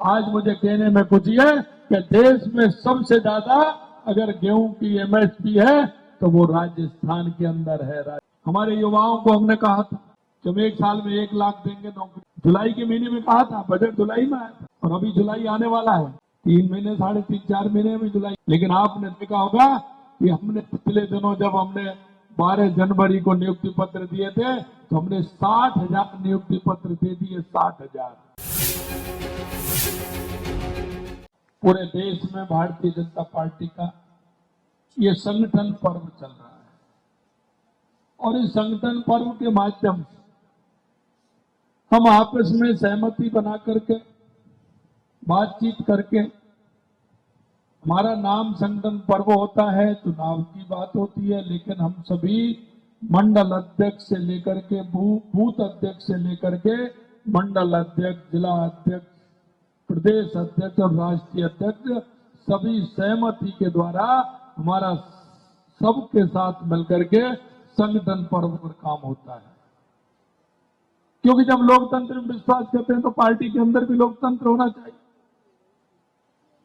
आज मुझे कहने में खुशी है कि देश में सबसे ज्यादा अगर गेहूं की एमएसपी है तो वो राजस्थान के अंदर है। हमारे युवाओं को हमने कहा था कि हम 1 साल में 1 लाख देंगे नौकरी। जुलाई के महीने में कहा था, बजट जुलाई में आया था और अभी जुलाई आने वाला है, 3 महीने 3.5 4 महीने में जुलाई। लेकिन आपने देखा होगा कि हमने पिछले दिनों जब हमने 12 जनवरी को नियुक्ति पत्र दिए थे तो हमने 60,000 नियुक्ति पत्र दे दिए। 60,000 पूरे देश में भारतीय जनता पार्टी का ये संगठन पर्व चल रहा है और इस संगठन पर्व के माध्यम से हम आपस में सहमति बना करके बातचीत करके, हमारा नाम संगठन पर्व होता है, चुनाव की बात होती है, लेकिन हम सभी मंडल अध्यक्ष से लेकर के बूथ अध्यक्ष से लेकर के मंडल अध्यक्ष, जिला अध्यक्ष, प्रदेश अध्यक्ष और राष्ट्रीय अध्यक्ष सभी सहमति के द्वारा हमारा सबके साथ मिलकर के संगठन पर्व पर काम होता है। क्योंकि जब लोकतंत्र में विश्वास करते हैं तो पार्टी के अंदर भी लोकतंत्र होना चाहिए।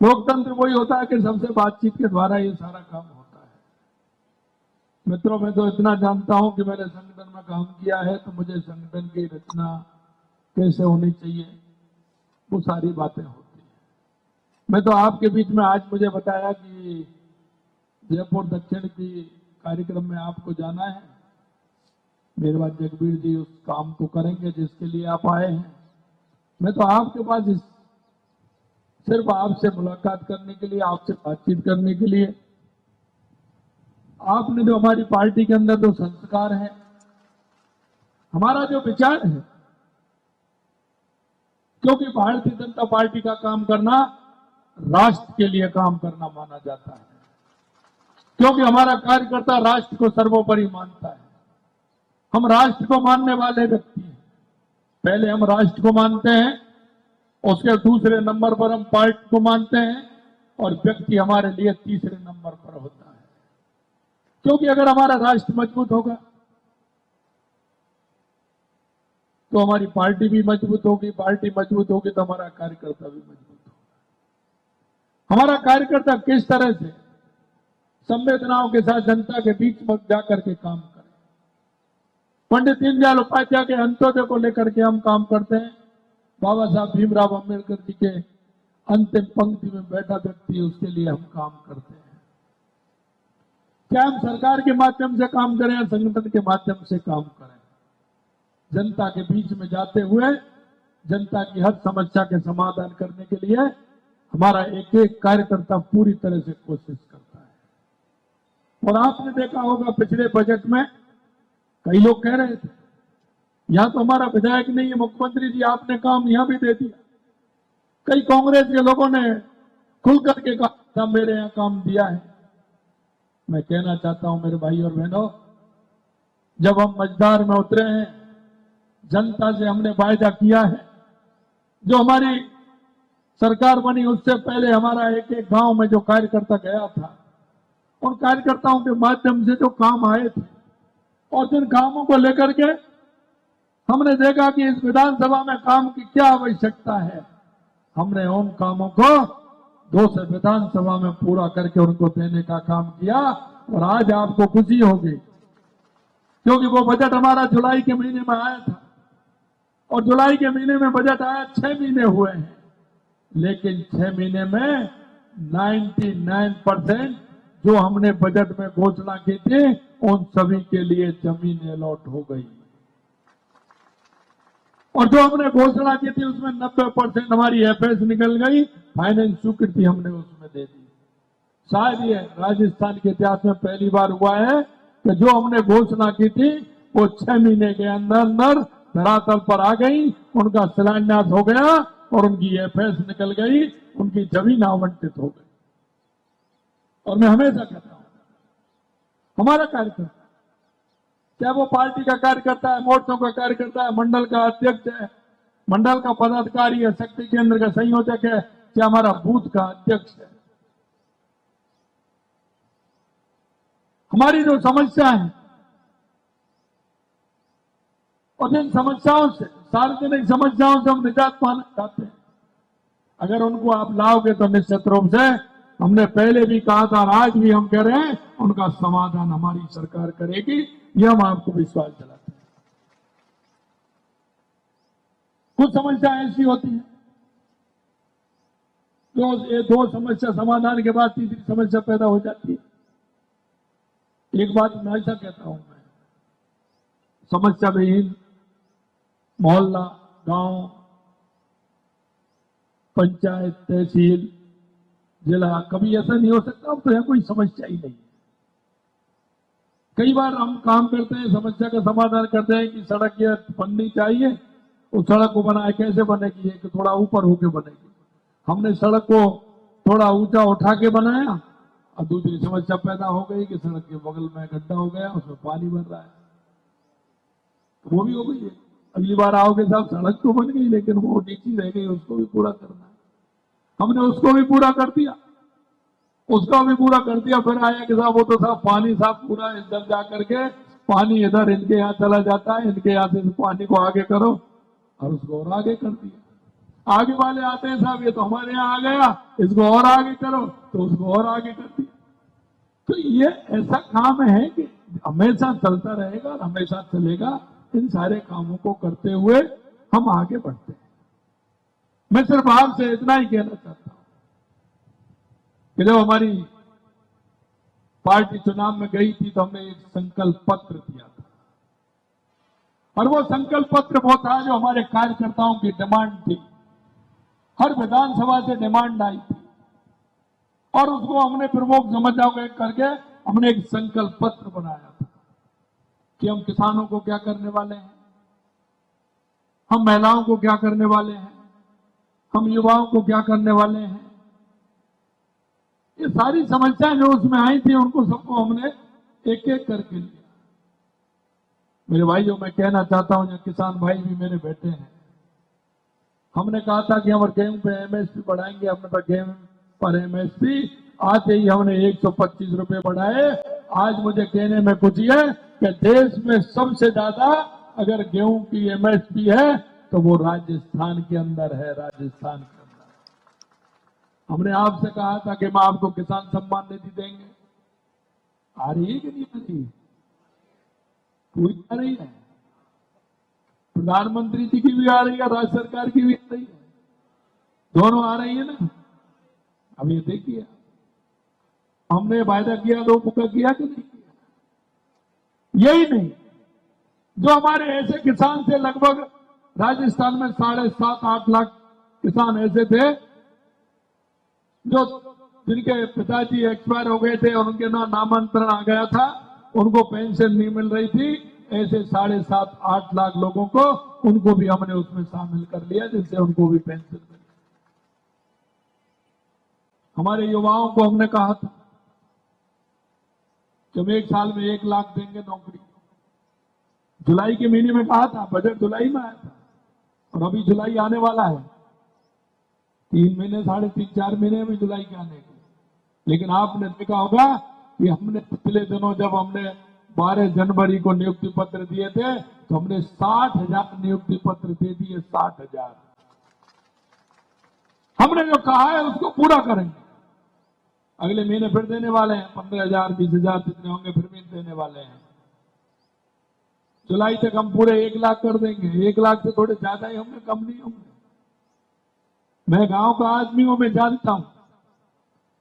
लोकतंत्र वही होता है कि सबसे बातचीत के द्वारा ये सारा काम होता है। मित्रों, मैं तो इतना जानता हूं कि मैंने संगठन में काम किया है तो मुझे संगठन की रचना कैसे होनी चाहिए वो सारी बातें होती है। मैं तो आपके बीच में आज मुझे बताया कि जयपुर दक्षिण की कार्यक्रम में आपको जाना है। मेरे बाद जगबीर जी उस काम को करेंगे जिसके लिए आप आए हैं। मैं तो आपके पास सिर्फ आपसे मुलाकात करने के लिए, आपसे बातचीत करने के लिए, आपने जो हमारी पार्टी के अंदर जो संस्कार है, हमारा जो विचार है, क्योंकि भारतीय जनता पार्टी का काम करना राष्ट्र के लिए काम करना माना जाता है, क्योंकि हमारा कार्यकर्ता राष्ट्र को सर्वोपरि मानता है। हम राष्ट्र को मानने वाले व्यक्ति हैं। पहले हम राष्ट्र को मानते हैं, उसके दूसरे नंबर पर हम पार्टी को मानते हैं और व्यक्ति हमारे लिए तीसरे नंबर पर होता है। क्योंकि अगर हमारा राष्ट्र मजबूत होगा तो हमारी पार्टी भी मजबूत होगी, पार्टी मजबूत होगी तो हमारा कार्यकर्ता भी मजबूत होगा। हमारा कार्यकर्ता किस तरह से संवेदनाओं के साथ जनता के बीच में जाकर के काम करे। पंडित दीनदयाल उपाध्याय के अंत्योदय को लेकर के हम काम करते हैं। बाबा साहब भीमराव अंबेडकर जी के अंतिम पंक्ति में बैठा व्यक्ति, उसके लिए हम काम करते हैं। क्या हम सरकार के माध्यम से काम करें या संगठन के माध्यम से काम करें, जनता के बीच में जाते हुए जनता की हर समस्या के समाधान करने के लिए हमारा एक एक कार्यकर्ता पूरी तरह से कोशिश करता है। और आपने देखा होगा पिछले बजट में कई लोग कह रहे थे यहां तो हमारा विधायक नहीं है, मुख्यमंत्री जी आपने काम यहां भी दे दिया। कई कांग्रेस के लोगों ने खुल करके कहा मेरे यहां काम दिया है। मैं कहना चाहता हूं मेरे भाई और बहनों, जब हम मझधार में उतरे हैं, जनता से हमने वायदा किया है, जो हमारी सरकार बनी उससे पहले हमारा एक एक गांव में जो कार्यकर्ता गया था, उन कार्यकर्ताओं के माध्यम से जो काम आए थे और जिन कामों को लेकर के हमने देखा कि इस विधानसभा में काम की क्या आवश्यकता है, हमने उन कामों को 2 से विधानसभा में पूरा करके उनको देने का काम किया। और आज आपको खुशी होगी क्योंकि वो बजट हमारा जुलाई के महीने में आया था और जुलाई के महीने में बजट आया, 6 महीने हुए हैं, लेकिन 6 महीने में 99% जो हमने बजट में घोषणा की थी उन सभी के लिए जमीन अलॉट हो गई और जो हमने घोषणा की थी उसमें 90% हमारी एफएस निकल गई, फाइनेंस स्वीकृति हमने उसमें दे दी। शायद ये राजस्थान के इतिहास में पहली बार हुआ है कि जो हमने घोषणा की थी वो 6 महीने के अंदर अंदर धरातल पर आ गई, उनका शिलान्यास हो गया और उनकी एफएस निकल गई, उनकी जमीन आवंटित हो गई। और मैं हमेशा कहता हूं हमारा कार्यकर्ता, चाहे वो पार्टी का कार्यकर्ता है, मोर्चों का कार्यकर्ता है, मंडल का अध्यक्ष है, मंडल का पदाधिकारी है, शक्ति केंद्र का संयोजक है, चाहे हमारा बूथ का अध्यक्ष है, हमारी जो समस्या है और जिन समस्याओं से, सार्वजनिक समस्याओं से हम निजात पाना चाहते हैं, अगर उनको आप लाओगे तो निश्चित रूप से, हमने पहले भी कहा था और आज भी हम कह रहे हैं, उनका समाधान हमारी सरकार करेगी, ये हम आपको विश्वास दिलाते हैं। कुछ समस्या ऐसी होती है तो ये दो समस्या समाधान के बाद तीसरी समस्या पैदा हो जाती है। एक बात मैं ऐसा कहता हूं, मैं समस्या विहीन मोहल्ला, गांव, पंचायत, तहसील, जिला कभी ऐसा नहीं हो सकता। अब तो यह कोई समस्या ही नहीं। कई बार हम काम करते हैं, समस्या का समाधान करते हैं कि सड़क ये बननी चाहिए, उस सड़क को बनाए, कैसे बनेगी, कि थोड़ा ऊपर होके बनेगी। हमने सड़क को थोड़ा ऊंचा उठा के बनाया और दूसरी समस्या पैदा हो गई कि सड़क के बगल में गड्ढा हो गया, उसमें पानी भर रहा है, तो वो भी हो गई है। अगली बार आओगे साहब, सड़क तो बन गई लेकिन वो नीची रह गई, उसको भी पूरा करना है। हमने उसको भी पूरा कर दिया, उसका भी पूरा कर दिया। फिर आया कि साहब वो तो साहब पानी साहब पूरा इधर जा करके पानी इधर इनके यहाँ चला जाता है, इनके यहाँ से पानी को आगे करो, और उसको और आगे कर दिया। आगे वाले आते हैं साहब, ये तो हमारे यहाँ आ गया, इसको और आगे करो, तो उसको और आगे कर दिया। तो ये ऐसा काम है कि हमेशा चलता रहेगा और हमेशा चलेगा। इन सारे कामों को करते हुए हम आगे बढ़ते हैं। मैं सिर्फ आपसे इतना ही कहना चाहता हूं कि जब हमारी पार्टी चुनाव में गई थी तो हमने एक संकल्प पत्र दिया था, और वो संकल्प पत्र वो था जो हमारे कार्यकर्ताओं की डिमांड थी। हर विधानसभा से डिमांड आई थी और उसको हमने प्रमुख समस्याओं को एक करके हमने एक संकल्प पत्र बनाया था कि हम किसानों को क्या करने वाले हैं, हम महिलाओं को क्या करने वाले हैं, हम युवाओं को क्या करने वाले हैं। ये सारी समस्याएं जो उसमें आई थी उनको सबको हमने एक एक करके लिया। मेरे भाइयों, मैं कहना चाहता हूं, जो किसान भाई भी मेरे बैठे हैं, हमने कहा था कि हम गेहूं पे एमएसपी बढ़ाएंगे। हमने कहा गेहूं पर एमएसपी आते ही हमने 125 रुपए बढ़ाए। आज मुझे कहने में खुशी है कि देश में सबसे ज्यादा अगर गेहूं की एमएसपी है तो वो राजस्थान के अंदर है, राजस्थान के अंदर। हमने आपसे कहा था कि हम आपको किसान सम्मान निधि देंगे। आ रही है कि नहीं आ रही? पूरी आ रही है। प्रधानमंत्री जी की भी आ रही है, राज्य सरकार की भी आ रही है, दोनों आ रही है ना। अब ये देखिए, हमने वायदा किया तो पूरा किया कि नहीं किया? यही नहीं, जो हमारे ऐसे किसान थे, लगभग राजस्थान में 7.5-8 लाख किसान ऐसे थे जो जिनके पिताजी एक्सपायर हो गए थे और उनके नामांतरण आ गया था, उनको पेंशन नहीं मिल रही थी। ऐसे 7.5-8 लाख लोगों को, उनको भी हमने उसमें शामिल कर लिया, जिससे उनको भी पेंशन मिली। हमारे युवाओं को हमने कहा था कि हम 1 साल में 1 लाख देंगे नौकरी। जुलाई के महीने में कहा था, बजट जुलाई में आया था, और अभी जुलाई आने वाला है। 3 महीने, 3.5-4 महीने में जुलाई के आने के। लेकिन आपने देखा होगा कि हमने पिछले दिनों जब हमने 12 जनवरी को नियुक्ति पत्र दिए थे तो हमने 60,000 नियुक्ति पत्र दे दिए। 60,000 हमने जो कहा है उसको पूरा करेंगे। अगले महीने फिर देने वाले हैं 15,000, 20,000 जितने होंगे फिर भी देने वाले हैं। जुलाई तक हम पूरे 1 लाख कर देंगे। 1 लाख से थोड़े ज्यादा ही होंगे, कम नहीं होंगे। मैं गांव का आदमी हूं, मैं जानता हूं।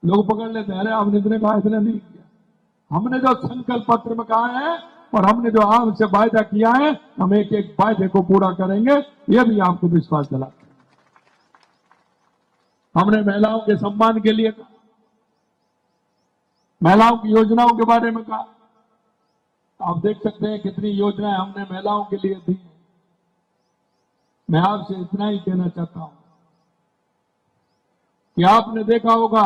लोग पकड़ लेते हैं, अरे आपने इतने कहा, इतना नहीं किया। हमने जो संकल्प पत्र में कहा है और हमने जो आपसे वायदा किया है, हम एक एक वायदे को पूरा करेंगे, यह भी आपको विश्वास दिलाते हैं। हमने महिलाओं के सम्मान के लिए कहा, महिलाओं की योजनाओं के बारे में कहा। आप देख सकते हैं कितनी योजनाएं हमने महिलाओं के लिए दी। मैं आपसे इतना ही कहना चाहता हूं कि आपने देखा होगा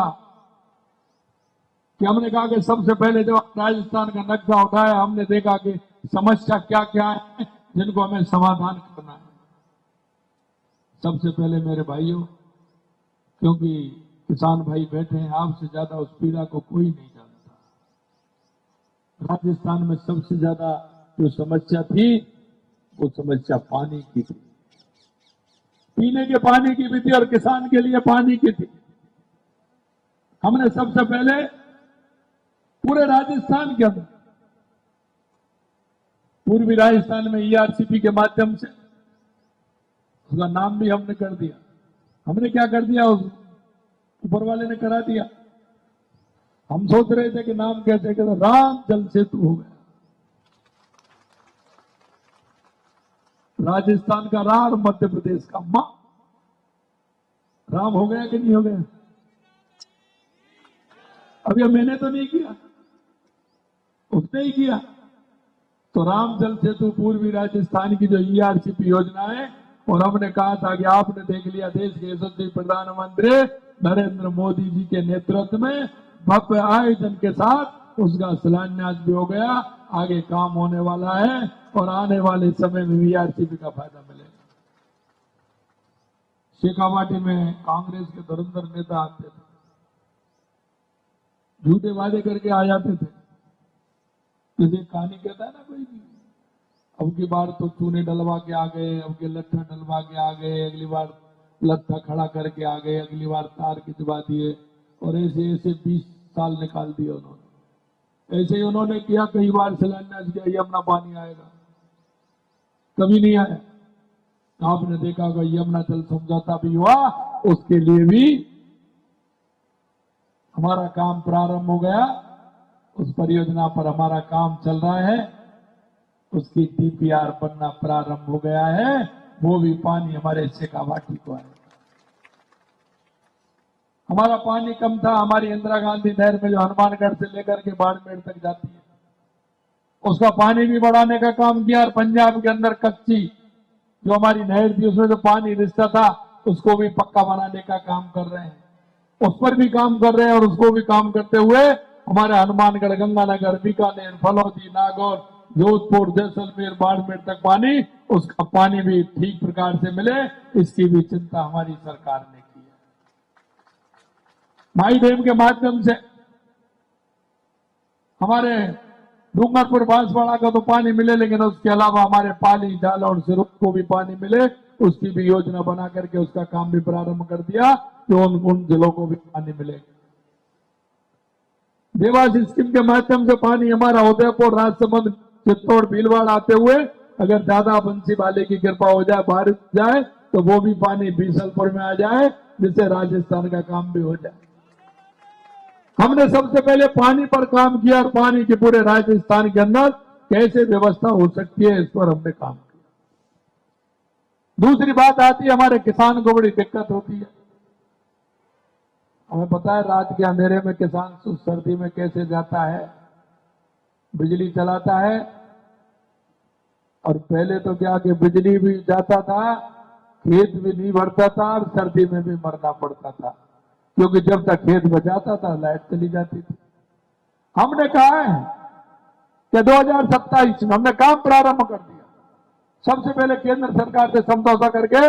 कि हमने कहा कि सबसे पहले जब राजस्थान का नक्शा उठाया, हमने देखा कि समस्या क्या क्या है जिनको हमें समाधान करना है। सबसे पहले मेरे भाइयों, क्योंकि किसान भाई बैठे हैं, आपसे ज्यादा उस पीड़ा को कोई नहीं जानता। राजस्थान में सबसे ज्यादा जो समस्या थी वो समस्या पानी की थी। पीने के पानी की भी थी और किसान के लिए पानी की थी। हमने सबसे पहले पूरे राजस्थान के अंदर, पूर्वी राजस्थान में ईआरसीपी के माध्यम से उसका नाम भी हमने कर दिया। हमने क्या कर दिया, उस ऊपर वाले ने करा दिया। हम सोच रहे थे कि नाम कैसे कहते, राम जल सेतु हो गया। राजस्थान का रा और मध्य प्रदेश का मा, राम हो गया कि नहीं हो गया? अभी मैंने तो नहीं किया, उसने ही किया। तो राम जल सेतु पूर्वी राजस्थान की जो ईआरसीपी योजना है, और हमने कहा था कि आपने देख लिया, देश के यशस्वी प्रधानमंत्री नरेंद्र मोदी जी के नेतृत्व में भव्य आयोजन के साथ उसका शिलान्यास भी हो गया। आगे काम होने वाला है और आने वाले समय में ईआरसीपी का फायदा मिलेगा। शेखावाटी में कांग्रेस के धुरंधर नेता आते थे, झूठे वादे करके आ जाते थे। जैसे कहानी कहता है ना कोई भी, अब की बार तो चूने डलवा के आ गए, अब के लट्ठा डलवा के आ गए, अगली बार लट्ठा खड़ा करके आ गए, अगली बार तार खिंचवा दिए, और ऐसे ऐसे 20 साल निकाल दिए उन्होंने। ऐसे ही उन्होंने किया, कई बार शिलान्यास किया, यमुना पानी आएगा, कभी नहीं आया। आपने देखा होगा यमुना जल समझौता भी हुआ, उसके लिए भी हमारा काम प्रारंभ हो गया। उस परियोजना पर हमारा काम चल रहा है, उसकी डीपीआर बनना प्रारंभ हो गया है। वो भी पानी हमारे शेखावाटी को आएगा। हमारा पानी कम था, हमारी इंदिरा गांधी नहर में जो हनुमानगढ़ से लेकर के बाड़मेर तक जाती है, उसका पानी भी बढ़ाने का काम किया। और पंजाब के अंदर कच्ची जो हमारी नहर थी, उसमें जो पानी रिश्ता था, उसको भी पक्का बनाने का काम कर रहे हैं, उस पर भी काम कर रहे हैं। और उसको भी काम करते हुए हमारे हनुमानगढ़, गंगानगर, बीकानेर, फलौदी, नागौर, जोधपुर, जैसलमेर, बाड़मेर तक पानी, उसका पानी भी ठीक प्रकार से मिले, इसकी भी चिंता हमारी सरकार ने की है। माई डैम के माध्यम से हमारे डूंगरपुर, बांसवाड़ा का तो पानी मिले, लेकिन उसके अलावा हमारे पाली, झाला और सिरों को भी पानी मिले, उसकी भी योजना बना करके उसका काम भी प्रारंभ कर दिया, तो उन जिलों को भी पानी मिलेगा। देवास स्कीम के माध्यम से पानी हमारा उदयपुर, राजसमंद, चित्तौड़, भीलवाड़ा आते हुए, अगर ज्यादा बंसी वाले की कृपा हो जाए, बारिश जाए, तो वो भी पानी बीसलपुर में आ जाए, जिससे राजस्थान का काम भी हो जाए। हमने सबसे पहले पानी पर काम किया, और पानी के पूरे राजस्थान के अंदर कैसे व्यवस्था हो सकती है, इस पर हमने काम किया। दूसरी बात आती है, हमारे किसान को बड़ी दिक्कत होती है। हमें पता है रात के अंधेरे में किसान सर्दी में कैसे जाता है, बिजली चलाता है। और पहले तो क्या कि बिजली भी जाता था, खेत भी नहीं भरता था, और सर्दी में भी मरना पड़ता था, क्योंकि जब तक खेत बचाता था लाइट चली जाती थी। हमने कहा है कि 2027 में हमने काम प्रारंभ कर दिया। सबसे पहले केंद्र सरकार से समझौता करके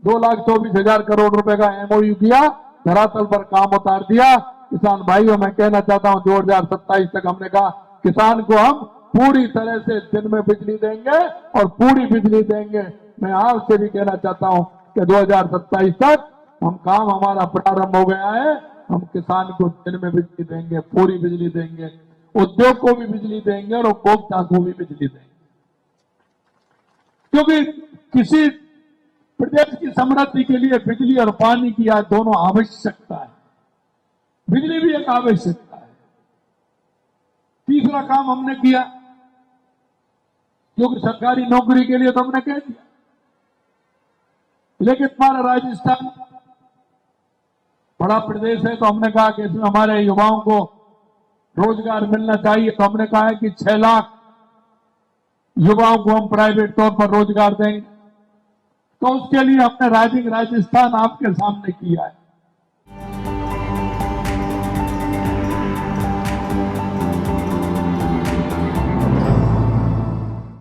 2,24,000 करोड़ रुपए का एमओयू किया, धरातल पर काम उतार दिया। किसान भाइयों, मैं कहना चाहता हूं 2027 तक हमने कहा किसान को हम पूरी तरह से दिन में बिजली देंगे और पूरी बिजली देंगे। मैं आपसे भी कहना चाहता हूं कि 2027 तक हम काम हमारा प्रारंभ हो गया है। हम किसान को दिन में बिजली देंगे, पूरी बिजली देंगे, उद्योग को भी बिजली देंगे और उपभोक्ता को भी बिजली देंगे। क्योंकि किसी प्रदेश की समृद्धि के लिए बिजली और पानी की आज दोनों आवश्यकता है। बिजली भी एक आवश्यकता है। तीसरा काम हमने किया, क्योंकि सरकारी नौकरी के लिए तो हमने कह दिया, लेकिन हमारा राजस्थान बड़ा प्रदेश है, तो हमने कहा कि इसमें हमारे युवाओं को रोजगार मिलना चाहिए। तो हमने कहा है कि 6 लाख युवाओं को हम प्राइवेट तौर पर रोजगार देंगे। तो उसके लिए हमने राइजिंग राजस्थान आपके सामने किया है।